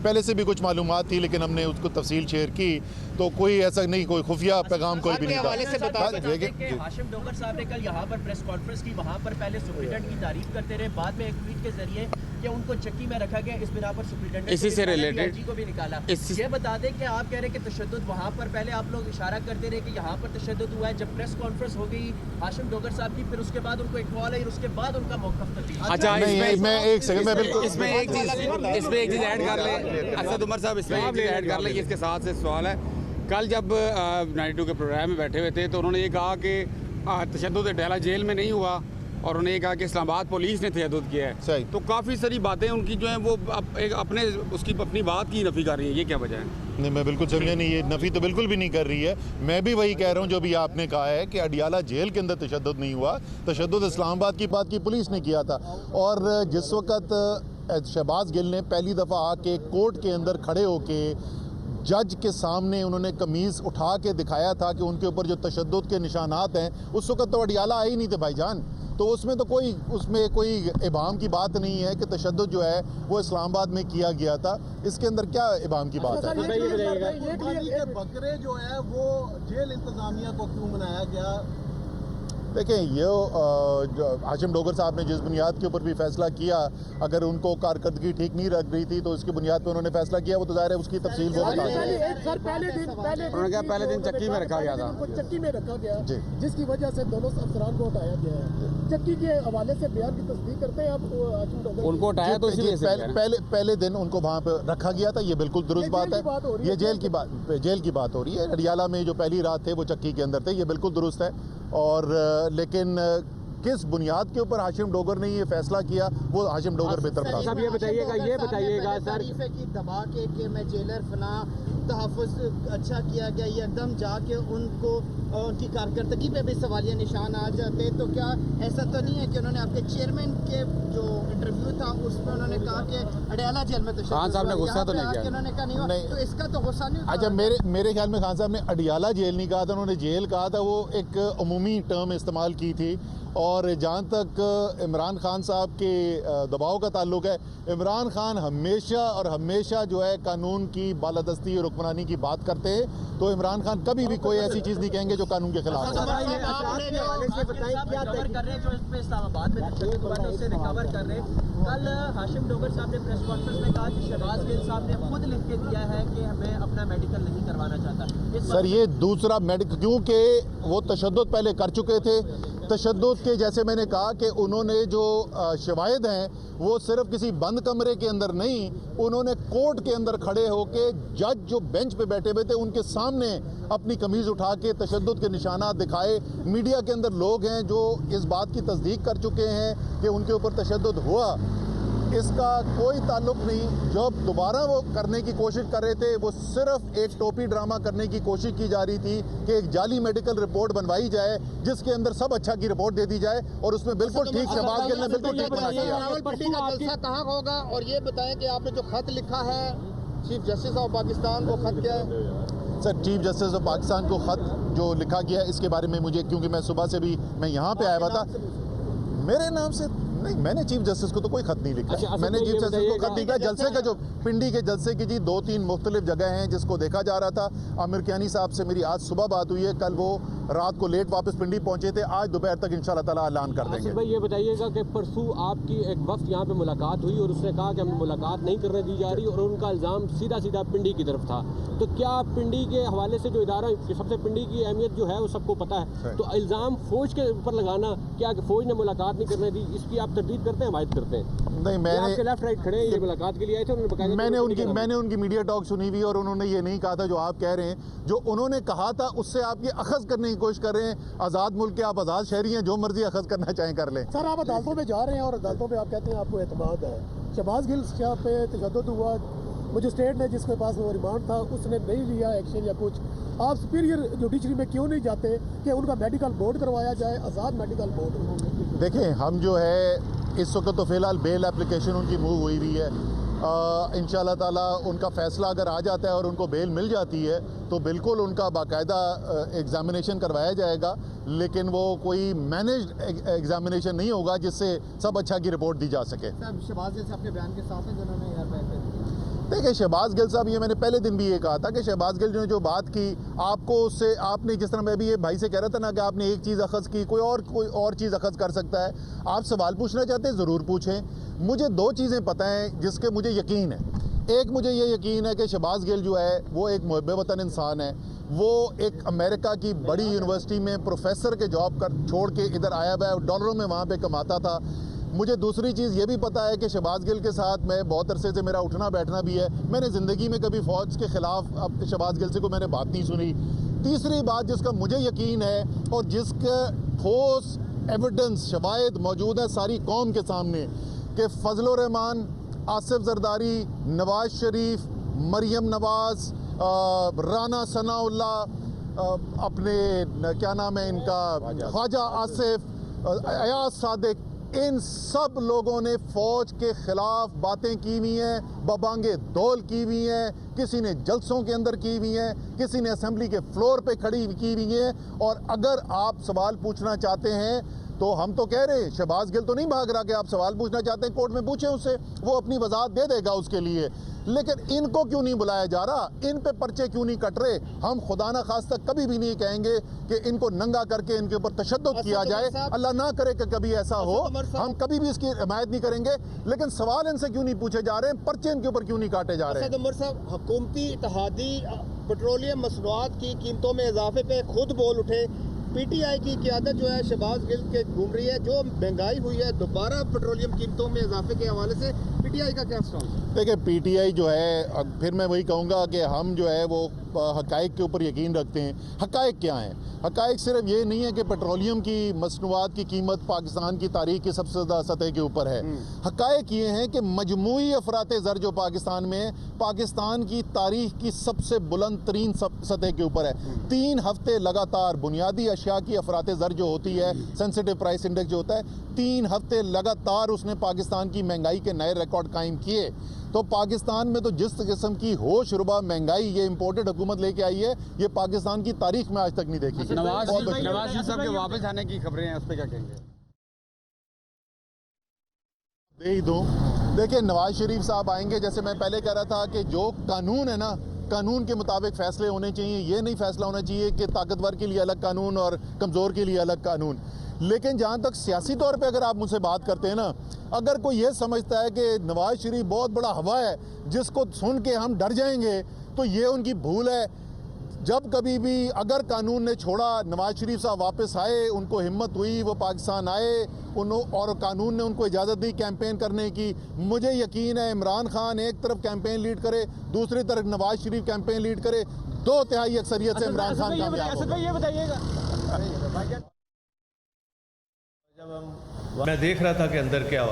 पहले से भी कुछ मालूमात थी, लेकिन हमने उसको तफसील शेयर की, तो कोई ऐसा नहीं, कोई खुफिया पैगाम कोई भी नहीं था। हाशिम डोगर साहब ने कल यहाँ पर प्रेस कॉन्फ्रेंस की, वहाँ पर पहले सुप्रीटेंडेंट की तारीफ करते रहे, बाद में एक ट्वीट के जरिए कि उनको चक्की में रखा गया, इस बिना पर सुप्रीटेंडेंट इसी से रिलेटेड को भी निकाला। ये बता दें कि आप कह रहे हैं कि तशद्दुद वहाँ पर, पहले आप लोग इशारा करते रहे कि यहाँ पर तशद्दुद हुआ है, जब प्रेस कॉन्फ्रेंस हो गई हाशिम डोगर साहब की, फिर उसके बाद उनको एक कॉल आई, उसके बाद उनका मौक़िफ़ तब्दील। अच्छा, मैं एक सेकंड में बिल्कुल इसमें एक चीज़ ऐड कर ले असद उमर साहब, इसमें एक चीज़ ऐड कर ले, इसके साथ से सवाल है। कल जब 92 के प्रोग्राम में बैठे हुए थे तो उन्होंने ये कहा कि तशद्दुद अडयाला जेल में नहीं हुआ, और उन्होंने ये कहा कि इस्लामाबाद पुलिस ने तशद्दुद किया है। सही। तो काफ़ी सारी बातें उनकी जो हैं वो अपनी बात की नफ़ी कर रही है, ये क्या वजह है? नहीं, मैं बिल्कुल समझा नहीं, ये नफ़ी तो बिल्कुल भी नहीं कर रही है। मैं भी वही कह रहा हूँ जो भी आपने कहा है कि अडयाला जेल के अंदर तशद्दुद नहीं हुआ, तशद्दुद इस्लामाबाद की बात की पुलिस ने किया था। और जिस वक़्त शहबाज गिल ने पहली दफ़ा आके कोर्ट के अंदर खड़े होके जज के सामने उन्होंने कमीज़ उठा के दिखाया था कि उनके ऊपर जो तशद्दुद के निशानात हैं, उस वक़्त तो अडयाला आए ही नहीं थे भाईजान। तो उसमें कोई इबाम की बात नहीं है कि तशद्दुद जो है वो इस्लामाबाद में किया गया था। इसके अंदर क्या इबाम की बात है? बकरे जो है वो जेल इंतजामिया को क्यों बनाया गया? देखें, ये हाशिम डोगर साहब ने जिस बुनियाद के ऊपर भी फैसला किया, अगर उनको कारकर्दगी ठीक नहीं लग रही थी तो इसकी बुनियाद पर उन्होंने फैसला किया, वो तो ज़ाहिर है उसकी तफसील वो बता उन्होंने कहा पहले दिन चक्की में रखा गया था, चक्की में रखा गया जी, जिसकी वजह से दोनों अफसरान को हटाया गया है। चक्की के हवाले से बयान की तस्दीक करते हैं आप? उनको हटाया तो पहले दिन उनको वहाँ पे रखा गया था, ये बिल्कुल दुरुस्त बात है। ये जेल की बात हो रही है। अडयाला में जो पहली रात थे वो चक्की के अंदर थे, ये बिल्कुल दुरुस्त है। और लेकिन किस बुनियाद के ऊपर हाशिम डोगर ने ये फैसला किया, वो हाशिम डोगर बेहतर बता सकते हैं। ये बताइएगा सर, की दबा के मैं जेलर फना तहफ़्फ़ुज़ अच्छा किया गया, ये एकदम जाके उनको उनकी कारकर्दगी पे भी सवालिया निशान आ जाते, तो क्या ऐसा तो नहीं है कि उन्होंने आपके चेयरमैन के जो इंटरव्यू था उसमें उन्होंने कहा कि अडयाला जेल में तो खान साहब ने गुस्सा तो नहीं किया, उन्होंने कहा नहीं, तो इसका तो गुस्सा नहीं? अच्छा, मेरे ख्याल में खान साहब ने अडयाला जेल नहीं कहा था, उन्होंने जेल कहा था। वो एक अमूमी टर्म इस्तेमाल की थी। और जहाँ तक इमरान खान साहब के दबाव का ताल्लुक है, इमरान खान हमेशा जो है कानून की बालादस्ती और हुक्मरानी की बात करते हैं, तो इमरान खान कभी भी कोई ऐसी चीज़ नहीं कहेंगे जो कानून के खिलाफ है। कल हाशिम डोगर साहब ने प्रेस कॉन्फ्रेंस में कहा कि शहबाज गिल साहब ने खुद लिख के दिया है कि हमें अपना मेडिकल नहीं करवाना चाहता। सर, ये दूसरा मेडिकल, क्योंकि वो तशद्दुद पहले कर चुके थे। तशद्दुद के, जैसे मैंने कहा कि उन्होंने जो शवाहिद हैं वो सिर्फ किसी बंद कमरे के अंदर नहीं, उन्होंने कोर्ट के अंदर खड़े होके जज जो बेंच पे बैठे हुए थे उनके सामने अपनी कमीज़ उठा के तशद्दुद के निशानात दिखाए। मीडिया के अंदर लोग हैं जो इस बात की तस्दीक कर चुके हैं कि उनके ऊपर तशद्दुद हुआ। इसका कोई ताल्लुक नहीं। जब दोबारा वो करने की कोशिश कर रहे थे, वो सिर्फ एक टोपी ड्रामा करने की कोशिश की जा रही थी कि एक जाली मेडिकल रिपोर्ट बनवाई जाए जिसके अंदर सब अच्छा की रिपोर्ट दे दी जाए, और उसमें बिल्कुल ठीक शहबाज गिल ने बिल्कुल ठीक बना दिया। रावलपिंडी का जलसा कहाँ होगा? और ये बताएं कि आपने जो खत लिखा है चीफ जस्टिस ऑफ पाकिस्तान को, खत क्या है? Sir, chief justice of Pakistan को खत जो लिखा गया है, इसके बारे में मुझे, क्योंकि मैं सुबह से भी मैं यहाँ पे आया हुआ था, मेरे नाम से नहीं, मैंने चीफ जस्टिस को तो कोई खत नहीं लिखा। मैंने चीफ जस्टिस को खत नहीं लिखा। जलसे का जो पिंडी के जलसे की जी 2-3 मुख्तलिफ जगह हैं जिसको देखा जा रहा था। आमिर कियानी साहब से मेरी आज सुबह बात हुई है, कल वो रात को लेट वापस पिंडी पहुंचे थे, आज दोपहर तक इंशाल्लाह ताला ऐलान कर देंगे। भाई, ये बताइएगा कि परसों आपकी एक वक्त यहाँ पे मुलाकात हुई और उसने कहा कि हमें मुलाकात नहीं करने दी जा रही, और उनका इल्ज़ाम सीधा पिंडी की तरफ था। तो क्या पिंडी के हवाले से जो इदारा, सबसे पिंडी की अहमियत जो है वो सबको पता है, तो इल्ज़ाम फौज के ऊपर लगाना, क्या फौज ने मुलाकात नहीं करने दी, इसकी आप तरदीद करते हैं, हिमायत करते हैं? नहीं, मैंने आपके लेफ्ट राइट खड़े हैं, ये मुलाकात के लिए आए थे, मैंने उनकी मीडिया टॉक सुनी हुई, और उन्होंने ये नहीं कहा था जो आप कह रहे हैं। जो उन्होंने कहा था उससे आप ये अखज़ करने की कोशिश कर रहे हैं। आज़ाद मुल्क के आप आज़ाद शहरी हैं, जो मर्जी अखज़ करना चाहें कर लें। सर, आप अदालतों में जा रहे हैं और अदालतों में आप कहते हैं आपको एतमाद है। शहबाज गिल साहब पे तशद्दुद हुआ, मजिस्ट्रेट ने जिसके पास वो रिमांड था उसने नहीं लिया एक्शन या कुछ, आप सुपीरियर जुडिशरी में क्यों नहीं जाते कि उनका मेडिकल बोर्ड करवाया जाए, आज़ाद मेडिकल बोर्ड? देखें, हम जो है इस वक्त तो फ़िलहाल बेल एप्लीकेशन उनकी मूव हुई हुई है। इंशाल्लाह ताला उनका फ़ैसला अगर आ जाता है और उनको बेल मिल जाती है तो बिल्कुल उनका बाकायदा एग्ज़ामिनेशन करवाया जाएगा, लेकिन वो कोई मैनेज्ड एग्ज़ामिनेशन नहीं होगा जिससे सब अच्छा की रिपोर्ट दी जा सके। शहबाज गिल से अपने बयान के साथ हैं जिन्होंने यार دیکھیں شہباز گل صاحب، یہ میں نے پہلے دن بھی یہ کہا تھا کہ شہباز گل نے جو بات کی آپ کو اس سے، آپ نے جس طرح میں بھی یہ بھائی سے کہہ رہا تھا نا کہ آپ نے ایک چیز اخذ کی، کوئی اور چیز اخذ کر سکتا ہے. آپ سوال پوچھنا چاہتے ہیں ضرور پوچھیں. مجھے دو چیزیں پتہ ہیں جس کے مجھے یقین ہے. ایک مجھے یہ یقین ہے کہ شہباز گل جو ہے وہ ایک محب وطن انسان ہے. وہ ایک امریکہ کی بڑی یونیورسٹی میں پروفیسر کے جاب چھوڑ کے ادھر آیا ہوا ہے، ڈالروں میں وہاں پہ کماتا تھا. مجھے دوسری چیز یہ بھی پتہ ہے کہ شہباز گل کے ساتھ میں بہت عرصے سے میرا اٹھنا بیٹھنا بھی ہے. میں نے زندگی میں کبھی فوج کے خلاف شہباز گل سے کو میں نے بات نہیں سنی. تیسری بات جس کا مجھے یقین ہے اور جس کا ٹھوس ایویڈنس شواہد موجود ہے ساری قوم کے سامنے، کہ فضل الرحمان، آصف زرداری، نواز شریف، مریم نواز، رانا ثناء اللہ، اپنے کیا نام ہے ان کا، خواجہ آصف، ایاز صادق، ان سب لوگوں نے فوج کے خلاف باتیں کی ہوئی ہیں، ببانگے دول کی ہوئی ہیں، کسی نے جلسوں کے اندر کی ہوئی ہیں، کسی نے اسمبلی کے فلور پہ کھڑی کی ہوئی ہیں. اور اگر آپ سوال پوچھنا چاہتے ہیں تو ہم تو کہہ رہے ہیں شہباز گل تو نہیں بھاگ رہا کہ آپ سوال پوچھنا چاہتے ہیں کورٹ میں پوچھیں اس سے، وہ اپنی وضاحت دے دے گا اس کے لیے. لیکن ان کو کیوں نہیں بلایا جا رہا؟ ان پہ پرچے کیوں نہیں کٹ رہے؟ ہم خدا نہ خواستہ کبھی بھی نہیں کہیں گے کہ ان کو ننگا کر کے ان کے اوپر تشدد کیا جائے. اللہ نہ کرے کہ کبھی ایسا ہو، ہم کبھی بھی اس کی حمایت نہیں کریں گے. لیکن سوال ان سے کیوں نہیں پوچھے جا رہے ہیں؟ پرچے ان کے اوپر کیوں نہیں کاٹے جا رہے ہیں؟ اسد عمر صاحب، حکومتی اتحادی پیٹرولیم مصنوعات کی قیمتوں میں اضافے پہ خود بول اٹھے. پی ٹی آئی کی قیادت جو ہے شہباز گل کے گھوم رہی ہے. جو مہنگائی ہوئی ہے دوبارہ پیٹرولیم قیمتوں میں اضافے کے حوالے سے پی ٹی آئی کا کیا سوال ہے؟ دیکھیں پی ٹی آئی جو ہے، پھر میں وہی کہوں گا کہ ہم جو ہے وہ حقائق کے اوپر یقین رکھتے ہیں. حقائق کیا ہیں؟ حقائق صرف یہ نہیں ہے کہ پیٹرولیم کی مصنوعات کی قیمت پاکستان کی تاریخ کی سب سے زیادہ سطح کے اوپر ہے. حقائق یہ ہیں کہ مجموعی افراط زر جو پاکستان میں، پاکستان کی تاریخ کی سب سے بلند ترین سطح کے اوپر ہے. 3 ہفتے لگاتار بنیادی اشیاء کی افراط زر جو ہوتی ہے، سینسٹیو پرائس انڈیکس جو ہوتا ہے، 3 ہفتے لگاتار اس نے پاکستان کی مہنگائی کے نئے ریکارڈ قائم کیے. تو پاکستان میں تو جس قسم کی ہوش ربا مہنگائی یہ امپورٹڈ حکومت لے کے آئی ہے، یہ پاکستان کی تاریخ میں آج تک نہیں دیکھی. نواز شریف صاحب کے واپس آنے کی خبریں ہیں، اس پہ کیا کہیں گے؟ دے ہی دوں. دیکھیں نواز شریف صاحب آئیں گے، جیسے میں پہلے کہہ رہا تھا کہ جو قانون ہے نا، قانون کے مطابق فیصلے ہونے چاہیے. یہ نہیں فیصلہ ہونا چاہیے کہ طاقتور کے لیے الگ قانون اور کمزور کے لیے الگ قانون. لیکن جہاں تک سیاسی طور پہ اگر آپ مجھ سے بات کرتے ہیں نا، اگر کوئی یہ سمجھتا ہے کہ نواز شریف بہت بڑا ہوا ہے جس کو سن کے ہم ڈر جائیں گے، تو یہ ان کی بھول ہے. جب کبھی بھی اگر قانون نے چھوڑا، نواز شریف صاحب واپس آئے، ان کو ہمت ہوئی، وہ پاکستان آئے، اور قانون نے ان کو اجازت دی کیمپین کرنے کی. مجھے یقین ہے عمران خان ایک طرف کیمپین لیڈ کرے، دوسری طرف نواز شریف کیمپین لیڈ کرے، 2/3 اکثریت سے عمران خان کامیاب ہوگا. یہ بتائیے گا، میں دیکھ رہا تھا کہ اندر کیا ہوا.